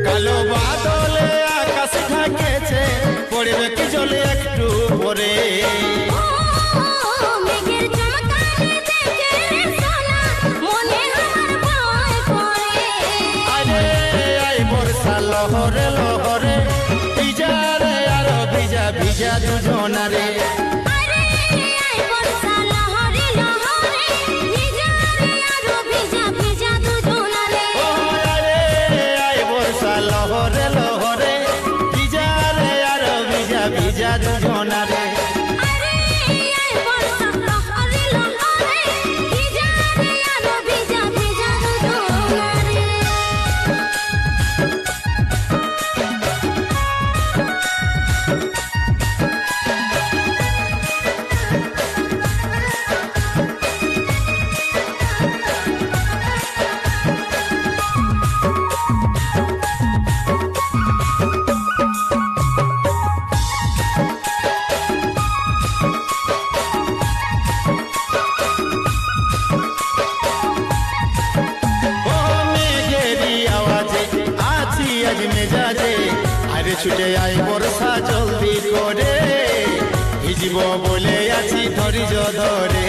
কালো বাদলে আকাশ ঢাকেছে, পড়বে কি জলে একটু পরে। মেঘের চমকারে দেখে সোনা মনে আমার ভয় করে। আরে আই বর্ষা লহরে লহরে, ভিজা রে আরো ভিজা ভিজা দুজনারে। আরে আই বর্ষা লহরে লহরে, ভিজা রে আরো ভিজা ভিজা দুজনারে। ও আরে আই বর্ষা লহরে লহরে, ভিজা রে আরো ভিজা ভিজা দুজনারে। আরে আই বর্ষা লহরে লহরে, ভিজা রে আরো ভিজা ভিজা দুজনারে। ও মেঘেরি আওয়াজে আছি আজ মেজাজে, আরে ছুটে আই বর্ষা জলদি করে, ভিজব বলে আছি ধৈর্য ধরে।